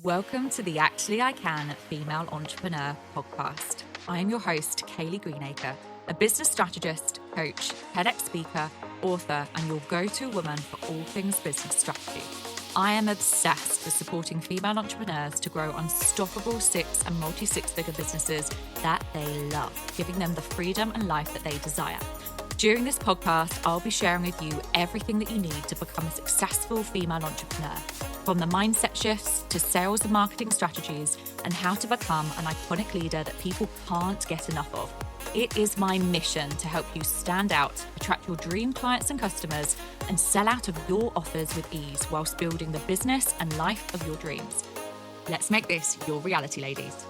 Welcome to the Actually I Can Female Entrepreneur podcast. I am your host, Kayleigh Greenacre, a business strategist, coach, TEDx speaker, author, and your go-to woman for all things business strategy. I am obsessed with supporting female entrepreneurs to grow unstoppable six and multi-six-figure businesses that they love, giving them the freedom and life that they desire. During this podcast, I'll be sharing with you everything that you need to become a successful female entrepreneur, from the mindset shifts to sales and marketing strategies and how to become an iconic leader that people can't get enough of. It is my mission to help you stand out, attract your dream clients and customers, and sell out of your offers with ease whilst building the business and life of your dreams. Let's make this your reality, ladies.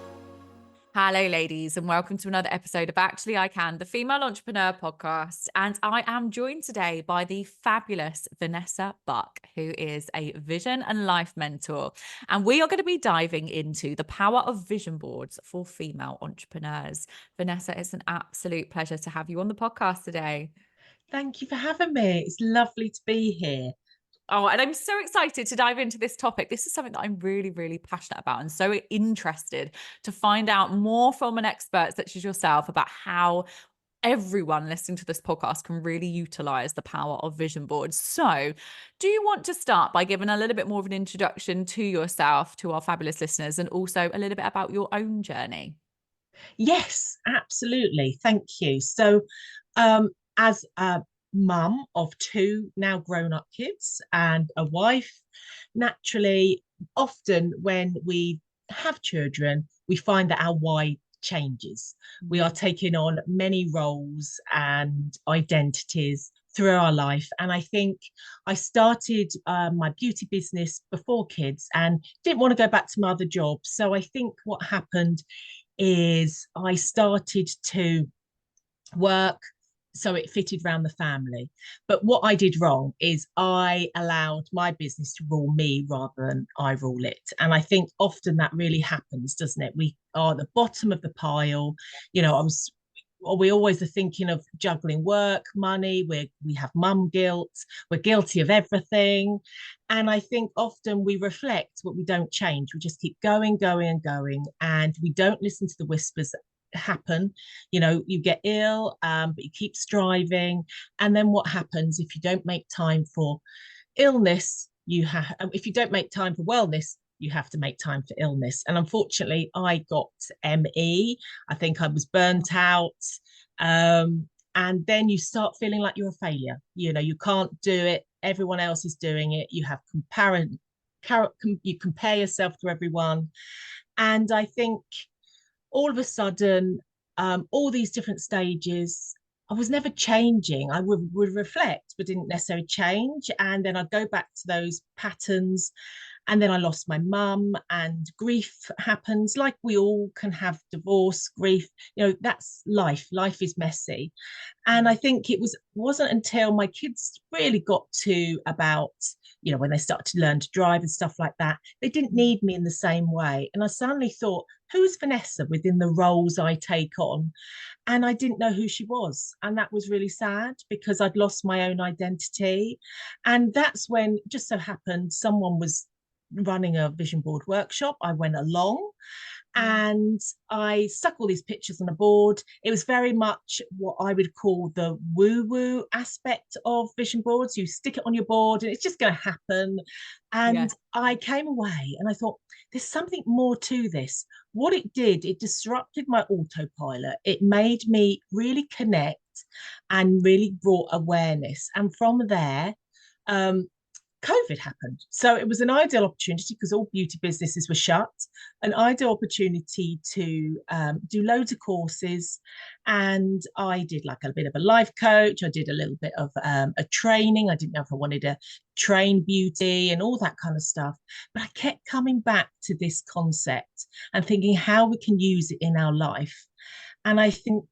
Hello, ladies, and welcome to another episode of Actually I Can, the Female Entrepreneur podcast. And I am joined today by the fabulous Vanessa Buck, who is a vision and life mentor. And we are going to be diving into the power of vision boards for female entrepreneurs. Vanessa, it's an absolute pleasure to have you on the podcast today. Thank you for having me. It's lovely to be here. Oh, and I'm so excited to dive into this topic. This is something that I'm really, really passionate about and so interested to find out more from an expert such as yourself about how everyone listening to this podcast can really utilize the power of vision boards. So do you want to start by giving a little bit more of an introduction to yourself, to our fabulous listeners, and also a little bit about your own journey? Yes, absolutely. Thank you. So, as a mum of two now grown-up kids and a wife, naturally, often when we have children, we find that our why changes. We are taking on many roles and identities through our life. And I think I started my beauty business before kids and didn't want to go back to my other job. So I think what happened is I started to work so it fitted around the family. But what I did wrong is I allowed my business to rule me rather than I rule it. And I think often that really happens, doesn't it? We are at the bottom of the pile. You know, we always are thinking of juggling work, money, we have mum guilt, we're guilty of everything. And I think often we reflect, but we don't change. We just keep going, going, and going. And we don't listen to the whispers that happen. You know, you get ill, but you keep striving. And then what happens if you don't make time for illness? If you don't make time for wellness, you have to make time for illness. And unfortunately, I got ME. I think I was burnt out. And then you start feeling like you're a failure. You know, you can't do it. Everyone else is doing it. You have you compare yourself to everyone. And I think all of a sudden, all these different stages, I was never changing. I would reflect, but didn't necessarily change. And then I'd go back to those patterns. And then I lost my mum, and grief happens. Like we all can have divorce, grief. You know, that's life. Life is messy. And I think wasn't until my kids really got to about, you know, when they started to learn to drive and stuff like that, they didn't need me in the same way. And I suddenly thought, who's Vanessa within the roles I take on? And I didn't know who she was. And that was really sad because I'd lost my own identity. And that's when, just so happened, someone was running a vision board workshop. I went along and I stuck all these pictures on a board. It was very much what I would call the woo-woo aspect of vision boards. You stick it on your board and it's just going to happen. And I came away and I thought, there's something more to this. What it did, it disrupted my autopilot. It made me really connect and really brought awareness. And from there, COVID happened. So it was an ideal opportunity because all beauty businesses were shut, an ideal opportunity to do loads of courses. And I did like a bit of a life coach. I did a little bit of a training. I didn't know if I wanted to train beauty and all that kind of stuff. But I kept coming back to this concept and thinking how we can use it in our life. And I think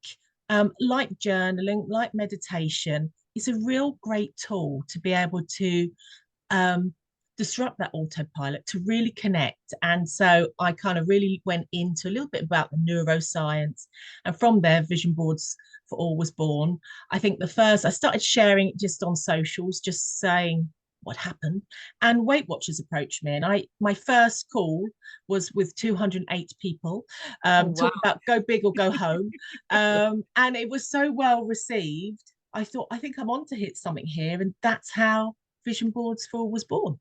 like journaling, like meditation, is a real great tool to be able to disrupt that autopilot, to really connect. And so I kind of really went into a little bit about the neuroscience, and from there vision boards for all was born. I think I started sharing it just on socials, just saying what happened? And Weight Watchers approached me, and my first call was with 208 people, Oh, wow. talking about go big or go home. And it was so well received. I thought, I think I'm on to hit something here. And that's how Vision Boards for All was born.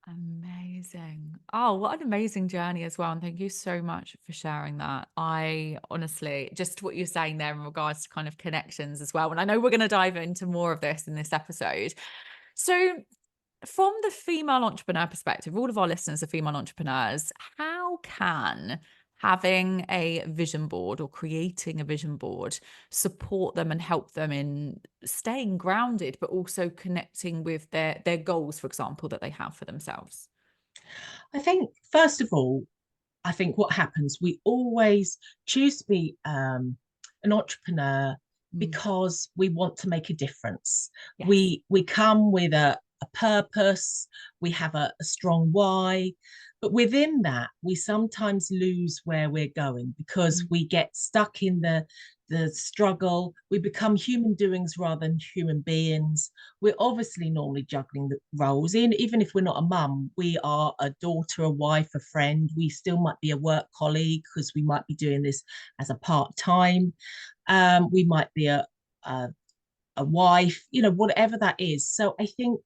Amazing. Oh, what an amazing journey as well. And thank you so much for sharing that. I honestly, just what you're saying there in regards to kind of connections as well. And I know we're going to dive into more of this in this episode. So, from the female entrepreneur perspective, all of our listeners are female entrepreneurs. How can having a vision board or creating a vision board support them and help them in staying grounded, but also connecting with their goals, for example, that they have for themselves? I think, first of all, I think what happens, we always choose to be an entrepreneur Mm. because we want to make a difference. Yes. We come with a purpose, we have a strong why, but within that, we sometimes lose where we're going because Mm. we get stuck in the struggle. We become human doings rather than human beings. We're obviously normally juggling the roles. Even if we're not a mum, we are a daughter, a wife, a friend. We still might be a work colleague because we might be doing this as a part-time. We might be a wife, whatever that is. So I think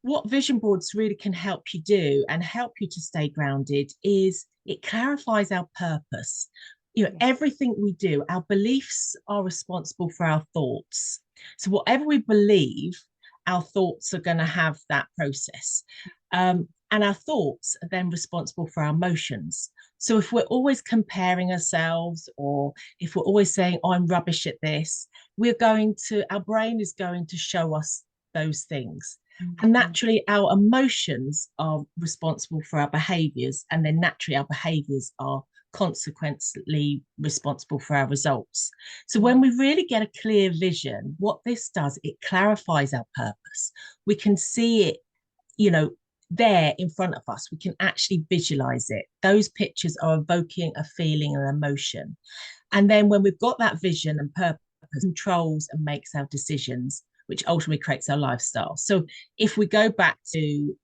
what vision boards really can help you do and help you to stay grounded is it clarifies our purpose. Yes. Everything we do, our beliefs are responsible for our thoughts. So whatever we believe, our thoughts are going to have that process. And our thoughts are then responsible for our emotions. So if we're always comparing ourselves, or if we're always saying, oh, I'm rubbish at this, our brain is going to show us those things. And Mhm. naturally, our emotions are responsible for our behaviors. And then naturally, our behaviors are consequently responsible for our results. So when we really get a clear vision, what this does, it clarifies our purpose. We can see it, there in front of us. We can actually visualize it. Those pictures are evoking a feeling and emotion. And then when we've got that vision and purpose, controls and makes our decisions, which ultimately creates our lifestyle. So if we go back to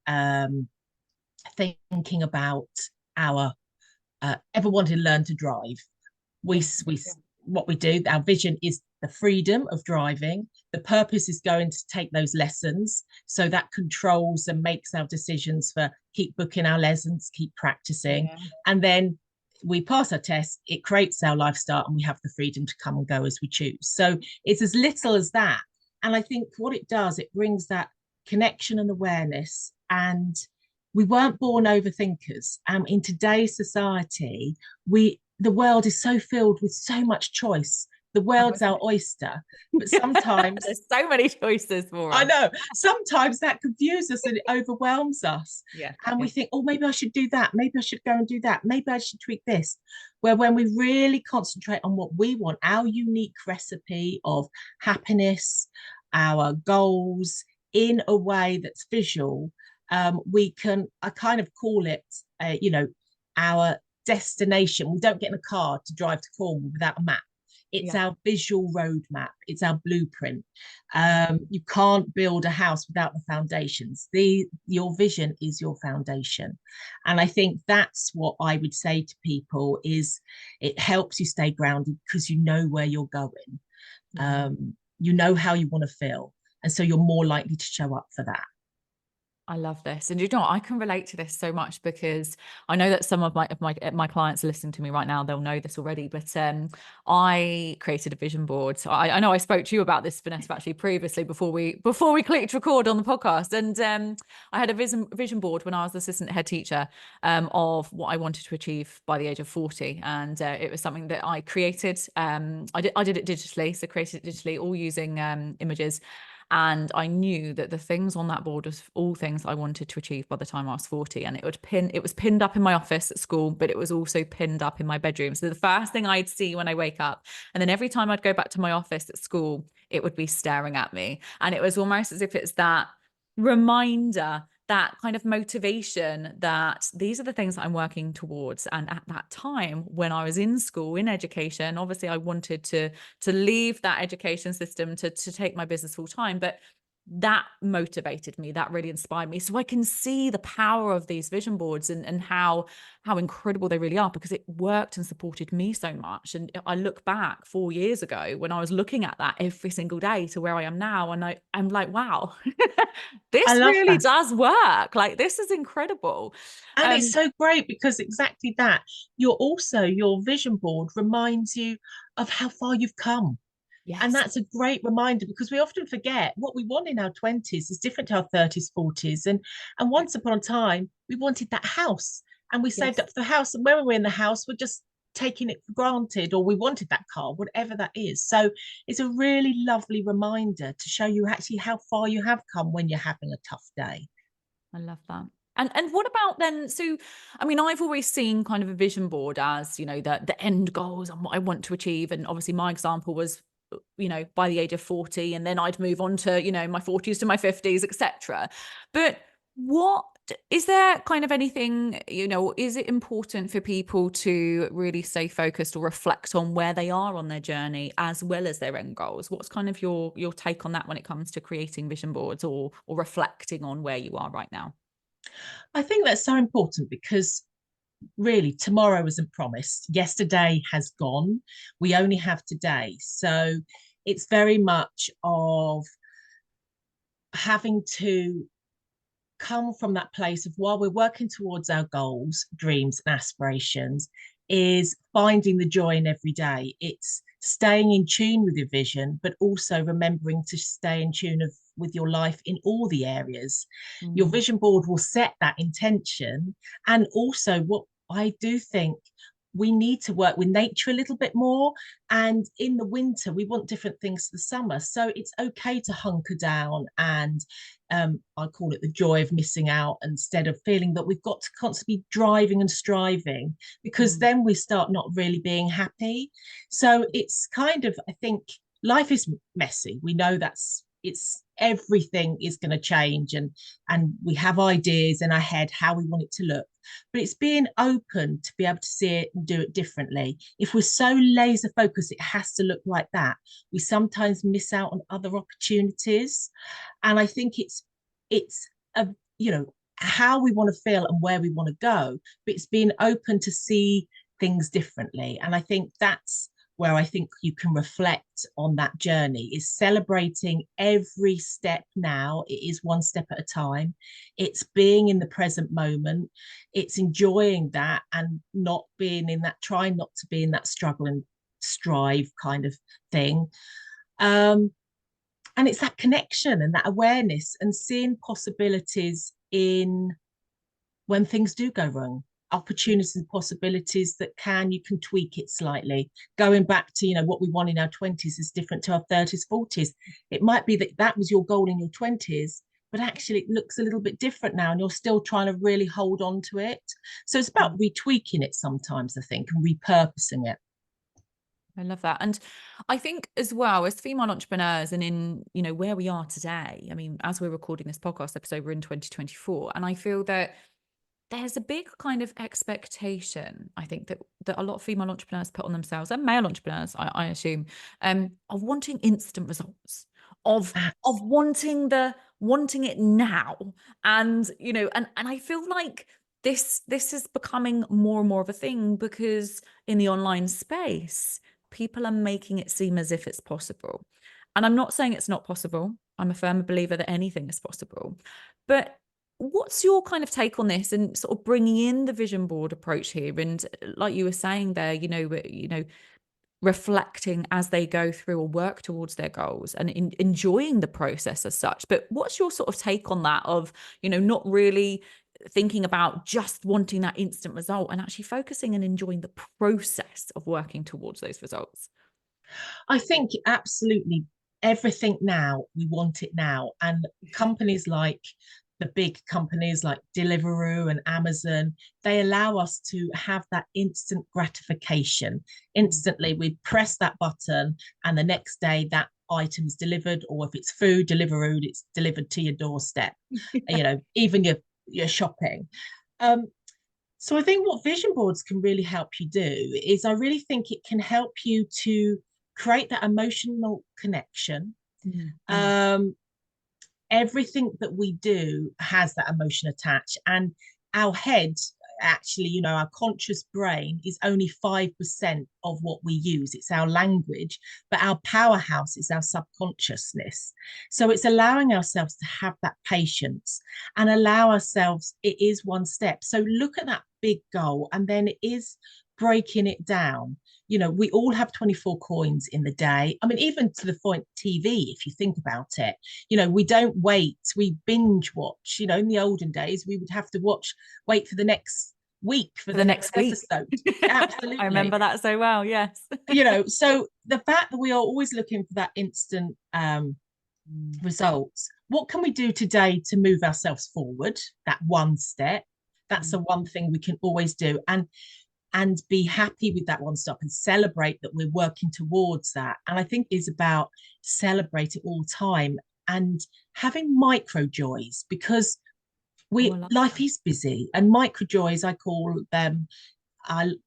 thinking about our ever wanted to learn to drive, Yes. we what we do, our vision is the freedom of driving. The purpose is going to take those lessons, so that controls and makes our decisions for keep booking our lessons, keep practicing. Yeah. And then we pass our test, it creates our lifestyle, and we have the freedom to come and go as we choose. So it's as little as that. And I think what it does, it brings that connection and awareness. And we weren't born overthinkers. In today's society, the world is so filled with so much choice. The world's our oyster, but sometimes There's so many choices for I us. know sometimes that confuses us and it overwhelms us. Yeah. And Yeah. we think, oh, maybe I should do that. Maybe I should go and do that. Maybe I should tweak this. Where when we really concentrate on what we want, our unique recipe of happiness, our goals in a way that's visual, I kind of call it, our destination. We don't get in a car to drive to Cornwall without a map. It's Yeah. our visual roadmap. It's our blueprint. You can't build a house without the foundations. Your vision is your foundation. And I think that's what I would say to people is it helps you stay grounded because you know where you're going. You know how you want to feel. And so you're more likely to show up for that. I love this. And you know what? I can relate to this so much because I know that some of my clients are listening to me right now. They'll know this already, but I created a vision board. So I know I spoke to you about this, Vanessa, actually previously before we clicked record on the podcast. And I had a vision board when I was the assistant head teacher of what I wanted to achieve by the age of 40. And it was something that I created. I did it digitally, so created it digitally, all using images. And I knew that the things on that board was all things I wanted to achieve by the time I was 40. And it was pinned up in my office at school, but it was also pinned up in my bedroom. So the first thing I'd see when I wake up, and then every time I'd go back to my office at school, it would be staring at me. And it was almost as if it's that reminder, that kind of motivation that these are the things that I'm working towards. And at that time, when I was in school, in education, obviously I wanted to leave that education system to take my business full time. But that motivated me, that really inspired me. So I can see the power of these vision boards and how incredible they really are, because it worked and supported me so much. And I look back 4 years ago when I was looking at that every single day to where I am now, and I'm like, wow, I this love really that. does work. Like, this is incredible. And it's so great because exactly that, your vision board reminds you of how far you've come. And Yes. that's a great reminder, because we often forget what we want in our 20s is different to our 30s, 40s. And Yeah. once upon a time, we wanted that house and we saved Yes. up for the house. And when we were in the house, we're just taking it for granted, or we wanted that car, whatever that is. So it's a really lovely reminder to show you actually how far you have come when you're having a tough day. I love that. And what about then? So, I mean, I've always seen kind of a vision board as, the end goals and what I want to achieve. And obviously my example was, by the age of 40, and then I'd move on to, my 40s to my 50s, etc. But what is there kind of anything, is it important for people to really stay focused or reflect on where they are on their journey as well as their end goals? What's kind of your take on that when it comes to creating vision boards or reflecting on where you are right now? I think that's so important because really tomorrow isn't promised. Yesterday has gone. We only have today. So it's very much of having to come from that place of, while we're working towards our goals, dreams, and aspirations, is finding the joy in every day. It's staying in tune with your vision, but also remembering to stay in tune with your life in all the areas. Your Mm, vision board will set that intention. And also, what I do think, we need to work with nature a little bit more. And in the winter, we want different things for the summer. So it's okay to hunker down and I call it the joy of missing out, instead of feeling that we've got to constantly be driving and striving, because mm. then we start not really being happy. So it's kind of, I think life is messy. We know it's everything is going to change, and we have ideas in our head how we want it to look, but it's being open to be able to see it and do it differently. If we're so laser focused it has to look like that, we sometimes miss out on other opportunities. And I think it's a, how we want to feel and where we want to go, but it's being open to see things differently. And I think that's where I think you can reflect on that journey, is celebrating every step now. It is one step at a time. It's being in the present moment. It's enjoying that and not being in that, trying not to be in that struggle and strive kind of thing. Um, and it's that connection and that awareness and seeing possibilities in when things do go wrong, opportunities and possibilities that you can tweak it slightly. Going back to, what we want in our 20s is different to our 30s, 40s. It might be that that was your goal in your 20s, but actually it looks a little bit different now and you're still trying to really hold on to it. So it's about retweaking it sometimes, I think, and repurposing it. I love that. And I think as well, as female entrepreneurs and in, where we are today, I mean, as we're recording this podcast episode, we're in 2024. And I feel that there's a big kind of expectation, I think, that a lot of female entrepreneurs put on themselves, and male entrepreneurs, I assume, of wanting instant results, of wanting it now. And, and I feel like this is becoming more and more of a thing, because in the online space, people are making it seem as if it's possible. And I'm not saying it's not possible. I'm a firm believer that anything is possible. But what's your kind of take on this, and sort of bringing in the vision board approach here? And like you were saying there, reflecting as they go through or work towards their goals, and enjoying the process as such. But what's your sort of take on that, of, not really thinking about just wanting that instant result, and actually focusing and enjoying the process of working towards those results? I think absolutely everything now, we want it now. And companies like the big companies like Deliveroo and Amazon, they allow us to have that instant gratification. Instantly, we press that button, and the next day that item's delivered, or if it's food, Deliveroo, it's delivered to your doorstep. Even your shopping. Um, so I think what vision boards can really help you do is, I really think it can help you to create that emotional connection. Mm, mm. Um, everything that we do has that emotion attached. And our head, actually, our conscious brain is only 5% of what we use. It's our language, but our powerhouse is our subconsciousness. So it's allowing ourselves to have that patience and allow ourselves, it is one step. So look at that big goal, and then it is breaking it down. We all have 24 coins in the day. I mean, even to the point TV, if you think about it, we don't wait, we binge watch. In the olden days, we would have to wait for the next week for the next episode. Absolutely. I remember that so well. Yes. So the fact that we are always looking for that instant results, what can we do today to move ourselves forward? That one step, that's the one thing we can always do. And be happy with that one step and celebrate that we're working towards that. And I think it's about celebrate it all the time and having micro joys, because life is busy, and micro joys, I call them,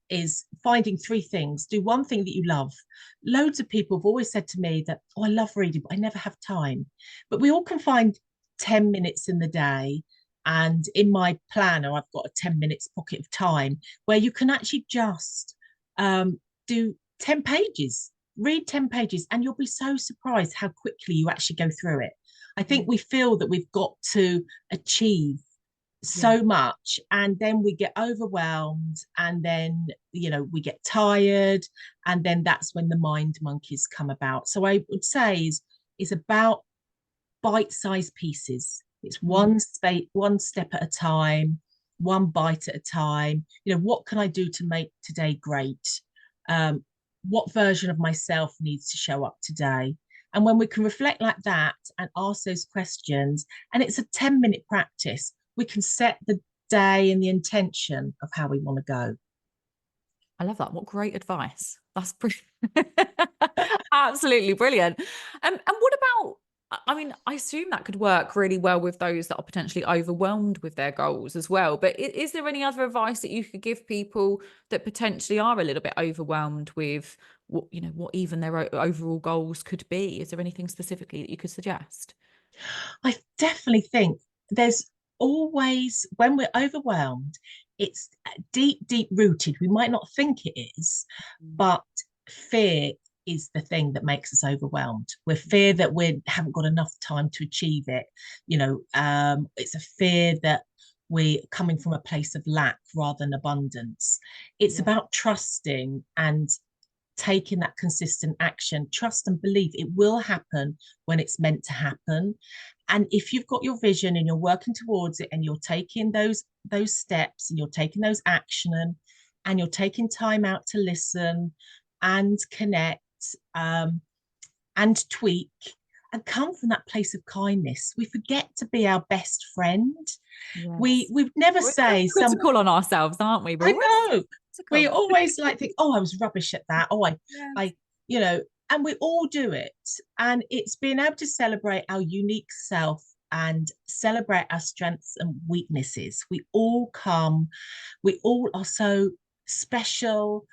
is finding 3 things. Do one thing that you love. Loads of people have always said to me that, I love reading, but I never have time. But we all can find 10 minutes in the day. And in my planner, I've got a 10 minutes pocket of time where you can actually just do 10 pages, read 10 pages, and you'll be so surprised how quickly you actually go through it. I think we feel that we've got to achieve so much, and then we get overwhelmed, and then we get tired, and then that's when the mind monkeys come about. So I would say is about bite-sized pieces. It's one step at a time, one bite at a time. What can I do to make today great? What version of myself needs to show up today? And when we can reflect like that and ask those questions, and it's a 10-minute practice, we can set the day and the intention of how we want to go. I love that. What great advice. That's absolutely brilliant. And what about, I mean, I assume that could work really well with those that are potentially overwhelmed with their goals as well. But is there any other advice that you could give people that potentially are a little bit overwhelmed with what even their overall goals could be? Is there anything specifically that you could suggest? I definitely think there's always, when we're overwhelmed, it's deep rooted. We might not think it is, but fear is the thing that makes us overwhelmed. We're fear that we haven't got enough time to achieve it. It's a fear that we're coming from a place of lack rather than abundance. It's about trusting and taking that consistent action. Trust and believe it will happen when it's meant to happen. And if you've got your vision and you're working towards it, and you're taking those steps, and you're taking those action, and you're taking time out to listen and connect, and tweak, and come from that place of kindness. We forget to be our best friend. Yes. We've never say some call on ourselves, aren't we? I know. We always think, I was rubbish at that. And we all do it. And it's being able to celebrate our unique self and celebrate our strengths and weaknesses. We all are so special,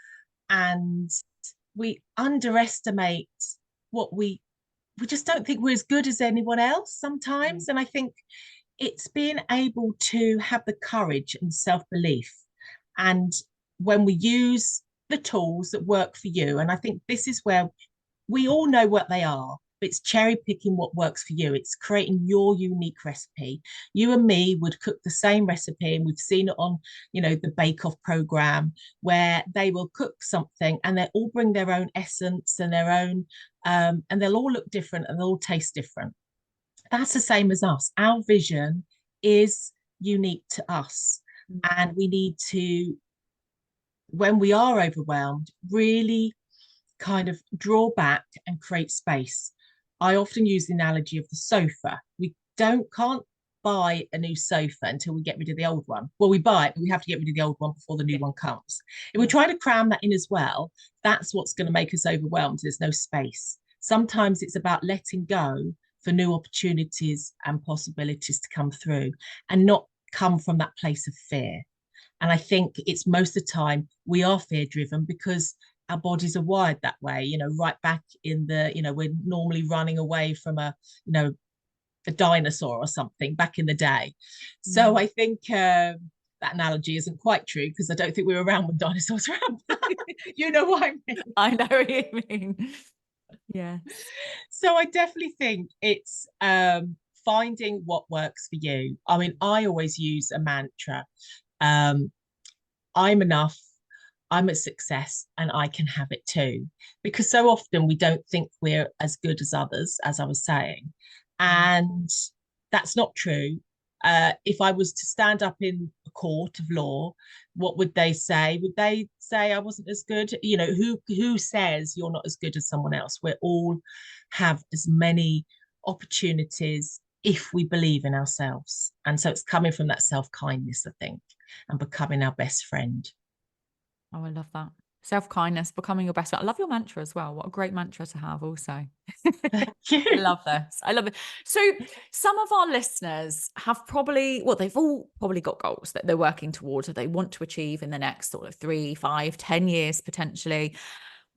and we underestimate what we just don't think we're as good as anyone else sometimes. And I think it's being able to have the courage and self-belief. And when we use the tools that work for you, and I think this is where we all know what they are, but it's cherry picking what works for you. It's creating your unique recipe. You and me would cook the same recipe, and we've seen it on, the Bake Off program, where they will cook something and they all bring their own essence and their own, and they'll all look different and they'll all taste different. That's the same as us. Our vision is unique to us, and we need to, when we are overwhelmed, really kind of draw back and create space. I often use the analogy of the sofa. We can't buy a new sofa until we get rid of the old one. Well, we buy it, but we have to get rid of the old one before the new one comes. If we try to cram that in as well, that's what's going to make us overwhelmed. There's no space. Sometimes it's about letting go for new opportunities and possibilities to come through, and not come from that place of fear. And I think it's most of the time we are fear driven because our bodies are wired that way. Right back in the, we're normally running away from a the dinosaur or something back in the day. So Mm. I think that analogy isn't quite true, because I don't think we were around when dinosaurs were around. You know what I mean? I know what you mean. Yes. So I definitely think it's finding what works for you. I mean, I always use a mantra. Um, I'm enough, I'm a success, and I can have it too. Because so often we don't think we're as good as others, as I was saying. Mm. And that's not true. If I was to stand up in a court of law, what would they say? Would they say I wasn't as good? You know, who says you're not as good as someone else? We all have as many opportunities if we believe in ourselves. And so it's coming from that self-kindness, I think, and becoming our best friend. Oh, I love that. Self-kindness, becoming your best friend. I love your mantra as well. What a great mantra to have also. Thank I you. love this. I love it. So some of our listeners have probably, well, they've all probably got goals that they're working towards or they want to achieve in the next sort of 3, 5, 10 years potentially.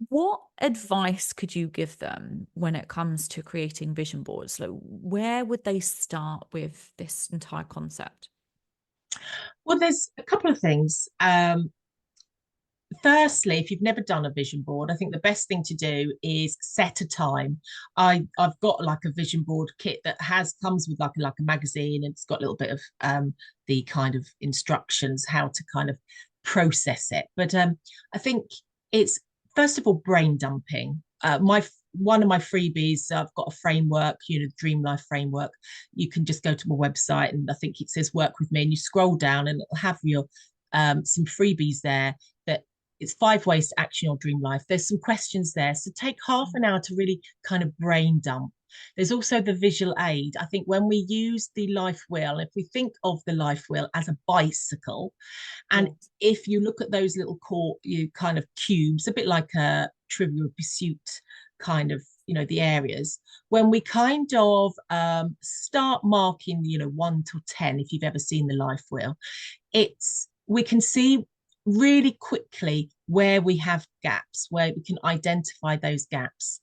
What advice could you give them when it comes to creating vision boards? So where would they start with this entire concept? Well, there's a couple of things. Firstly, if you've never done a vision board, I think the best thing to do is set a time. I've got like a vision board kit that has comes with like a magazine, and it's got a little bit of the kind of instructions how to kind of process it. But I think it's first of all brain dumping. My one of my freebies, I've got a framework, Dream Life framework. You can just go to my website, and I think it says work with me, and you scroll down and it'll have your some freebies there that it's 5 ways to action your dream life. There's some questions there. So take half an hour to really kind of brain dump. There's also the visual aid. I think when we use the life wheel, if we think of the life wheel as a bicycle, and Yes. if you look at those little core, you kind of cubes, a bit like a Trivial Pursuit kind of, the areas, when we kind of start marking, 1 to 10, if you've ever seen the life wheel, we can see really quickly where we have gaps, where we can identify those gaps.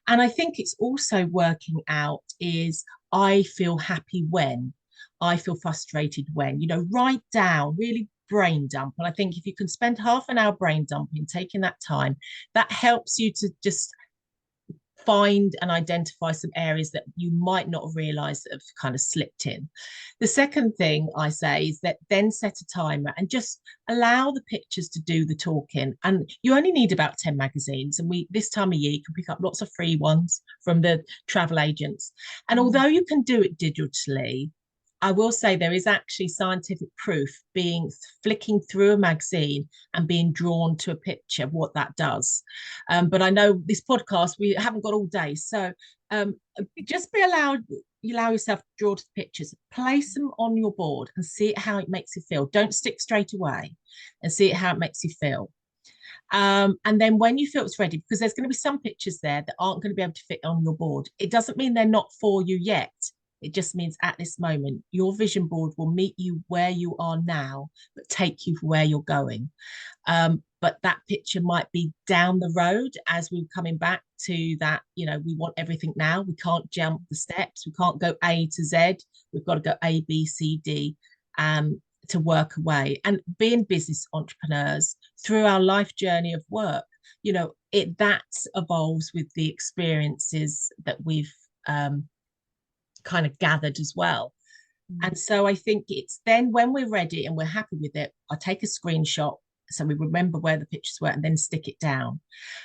And I think it's also working out is I feel happy when, I feel frustrated when, write down, really brain dump. And I think if you can spend half an hour brain dumping, taking that time, that helps you to just find and identify some areas that you might not have realized that have kind of slipped in. The second thing I say is that then set a timer and just allow the pictures to do the talking. And you only need about 10 magazines. And this time of year, you can pick up lots of free ones from the travel agents. And although you can do it digitally, I will say there is actually scientific proof being flicking through a magazine and being drawn to a picture of what that does. But I know this podcast, we haven't got all day. So just allow yourself to draw to the pictures, place them on your board and see it how it makes you feel. Don't stick straight away, and see it how it makes you feel. And then when you feel it's ready, because there's going to be some pictures there that aren't going to be able to fit on your board. It doesn't mean they're not for you yet. It just means at this moment, your vision board will meet you where you are now, but take you where you're going. But that picture might be down the road as we're coming back to that, we want everything now. We can't jump the steps. We can't go A to Z. We've got to go A, B, C, D to work away. And being business entrepreneurs through our life journey of work, that evolves with the experiences that we've kind of gathered as well. And so I think it's then when we're ready and we're happy with it, I take a screenshot so we remember where the pictures were and then stick it down.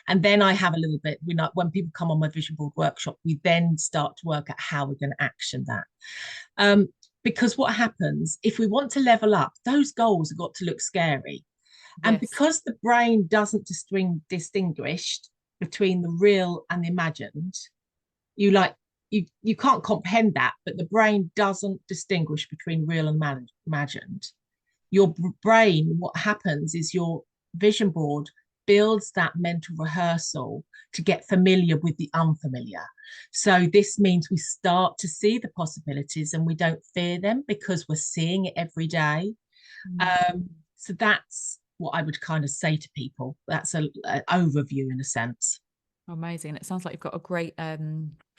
And then I have a little bit, when people come on my vision board workshop, we then start to work out how we're going to action that. Because what happens if we want to level up, those goals have got to look scary. And Yes. because the brain doesn't distinguish between the real and the imagined, you can't comprehend that, but the brain doesn't distinguish between real and imagined. Your brain, what happens is your vision board builds that mental rehearsal to get familiar with the unfamiliar. So this means we start to see the possibilities and we don't fear them because we're seeing it every day. So that's what I would kind of say to people. That's an overview in a sense. Amazing. It sounds like you've got a great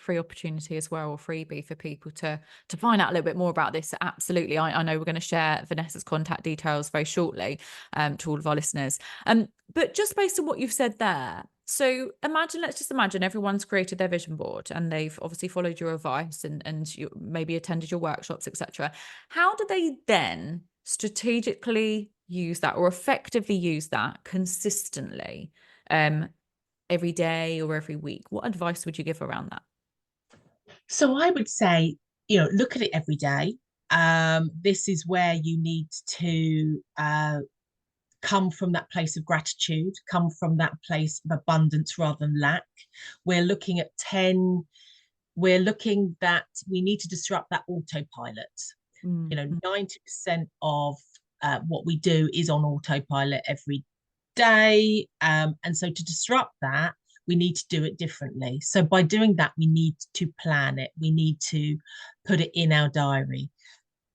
free opportunity as well, or freebie for people to find out a little bit more about this. Absolutely. I know we're going to share Vanessa's contact details very shortly to all of our listeners. But just based on what you've said there, so let's just imagine everyone's created their vision board and they've obviously followed your advice and you maybe attended your workshops, etc. How do they then strategically use that or effectively use that consistently every day or every week? What advice would you give around that? So I would say, look at it every day. This is where you need to come from that place of gratitude, come from that place of abundance rather than lack. We're looking at 10, we're looking that we need to disrupt that autopilot. 90% of what we do is on autopilot every day. And so to disrupt that, we need to do it differently. So by doing that, we need to plan it. We need to put it in our diary.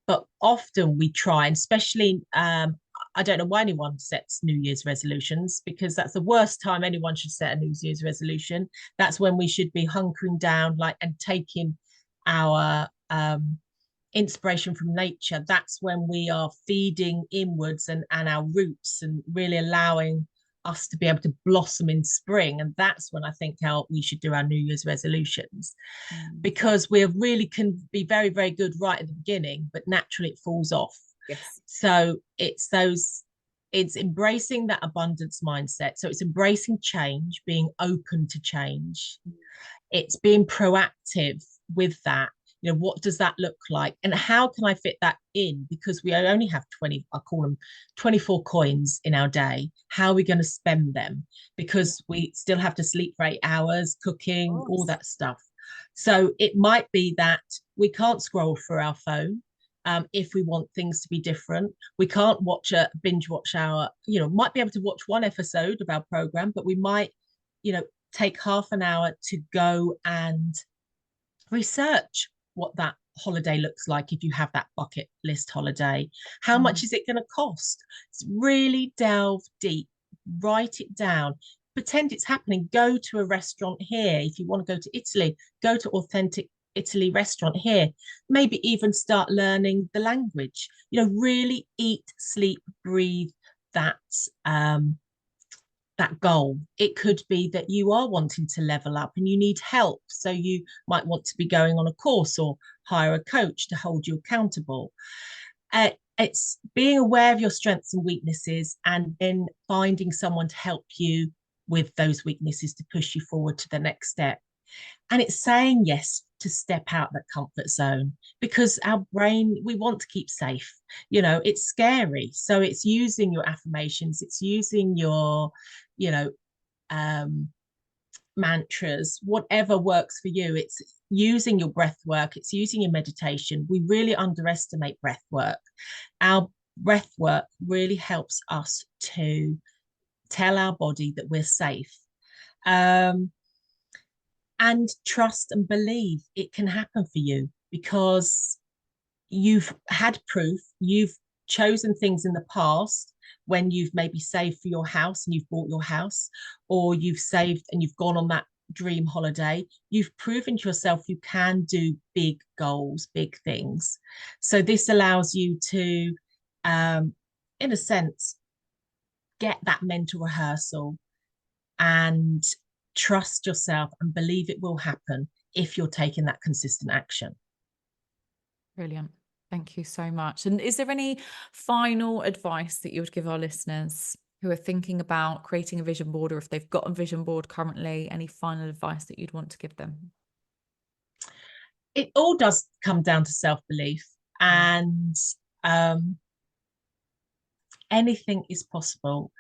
But often we try, and especially, I don't know why anyone sets New Year's resolutions, because that's the worst time anyone should set a New Year's resolution. That's when we should be hunkering down, and taking our inspiration from nature. That's when we are feeding inwards and our roots, and really allowing us to be able to blossom in spring. And that's when I think we should do our New Year's resolutions, because we really can be very, very good right at the beginning, but naturally it falls off. Yes. So it's embracing that abundance mindset. So it's embracing change, being open to change. It's being proactive with that. What does that look like? And how can I fit that in? Because we only have I call them 24 coins in our day. How are we going to spend them? Because we still have to sleep for 8 hours, cooking, all that stuff. So it might be that we can't scroll through our phone. If we want things to be different, we can't binge watch might be able to watch one episode of our program, but we might, take half an hour to go and research what that holiday looks like. If you have that bucket list holiday, how much is it going to cost? It's really delve deep, write it down, pretend it's happening. Go to a restaurant here. If you want to go to Italy, go to authentic Italy restaurant here. Maybe even start learning the language. Really eat, sleep, breathe that goal. It could be that you are wanting to level up and you need help. So you might want to be going on a course or hire a coach to hold you accountable. It's being aware of your strengths and weaknesses, and then finding someone to help you with those weaknesses to push you forward to the next step. And it's saying yes to step out that comfort zone, because our brain, we want to keep safe. It's scary. So it's using your affirmations, it's using your, mantras, whatever works for you. It's using your breath work, it's using your meditation. We really underestimate breath work. Our breath work really helps us to tell our body that we're safe. And trust and believe it can happen for you, because you've had proof. You've chosen things in the past when you've maybe saved for your house and you've bought your house, or you've saved and you've gone on that dream holiday. You've proven to yourself you can do big goals, big things. So this allows you to, in a sense, get that mental rehearsal and trust yourself and believe it will happen if you're taking that consistent action. Brilliant. Thank you so much. And is there any final advice that you would give our listeners who are thinking about creating a vision board, or if they've got a vision board currently, any final advice that you'd want to give them? It all does come down to self-belief, and anything is possible.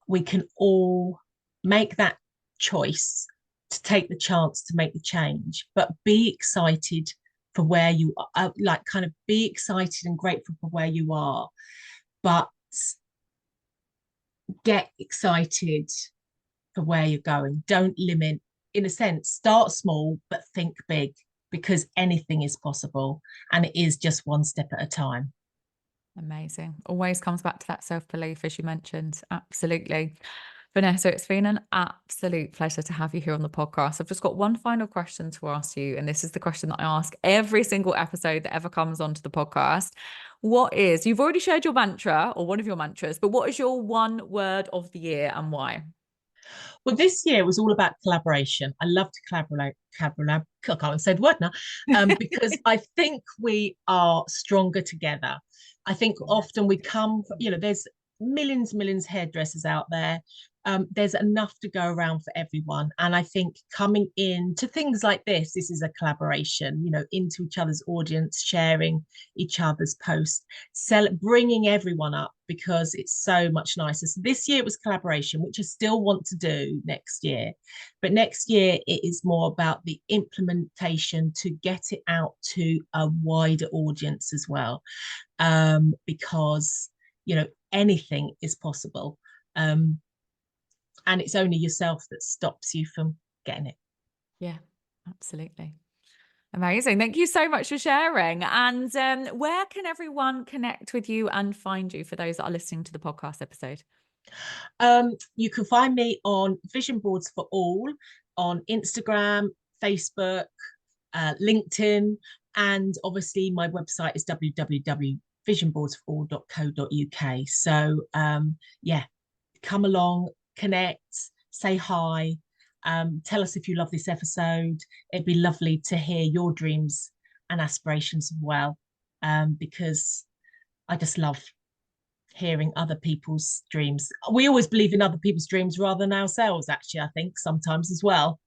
We can all make that choice to take the chance to make the change, but be excited for where you are, be excited and grateful for where you are, but get excited for where you're going. Don't limit. In a sense, start small, but think big, because anything is possible, and it is just one step at a time. Amazing. Always comes back to that self-belief, as you mentioned. Absolutely. Vanessa, it's been an absolute pleasure to have you here on the podcast. I've just got one final question to ask you, and this is the question that I ask every single episode that ever comes onto the podcast. You've already shared your mantra or one of your mantras, but what is your one word of the year and why? Well, this year was all about collaboration. I love to collaborate. I can't say the word now, because I think we are stronger together. I think often we come, there's millions hairdressers out there. There's enough to go around for everyone. And I think coming in to things like this is a collaboration, into each other's audience, sharing each other's posts, bringing everyone up because it's so much nicer. So this year it was collaboration, which I still want to do next year. But next year it is more about the implementation to get it out to a wider audience as well. Because, anything is possible. And it's only yourself that stops you from getting it. Yeah, absolutely. Amazing. Thank you so much for sharing. And where can everyone connect with you and find you for those that are listening to the podcast episode? You can find me on Vision Boards for All on Instagram, Facebook, LinkedIn, and obviously my website is www.visionboardsforall.co.uk. So come along, connect, say hi, tell us if you love this episode. It'd be lovely to hear your dreams and aspirations as well, because I just love hearing other people's dreams. We always believe in other people's dreams rather than ourselves, actually, I think sometimes as well.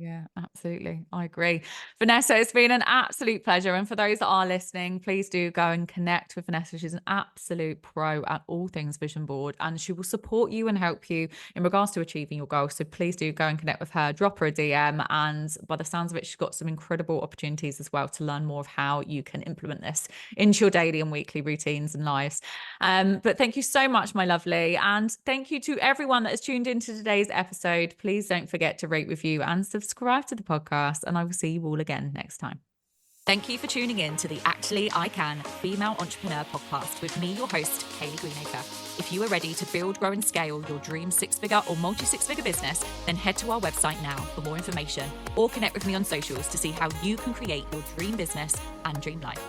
Yeah, absolutely. I agree. Vanessa, it's been an absolute pleasure. And for those that are listening, please do go and connect with Vanessa. She's an absolute pro at all things vision board, and she will support you and help you in regards to achieving your goals. So please do go and connect with her, drop her a DM. And by the sounds of it, she's got some incredible opportunities as well to learn more of how you can implement this into your daily and weekly routines and lives. But thank you so much, my lovely. And thank you to everyone that has tuned into today's episode. Please don't forget to rate, review, and subscribe to the podcast, and I will see you all again next time. Thank you for tuning in to the Actually I Can Female Entrepreneur Podcast with me, your host, Kayleigh Greenacre. If you are ready to build, grow, and scale your dream six-figure or multi-six-figure business, then head to our website now for more information or connect with me on socials to see how you can create your dream business and dream life.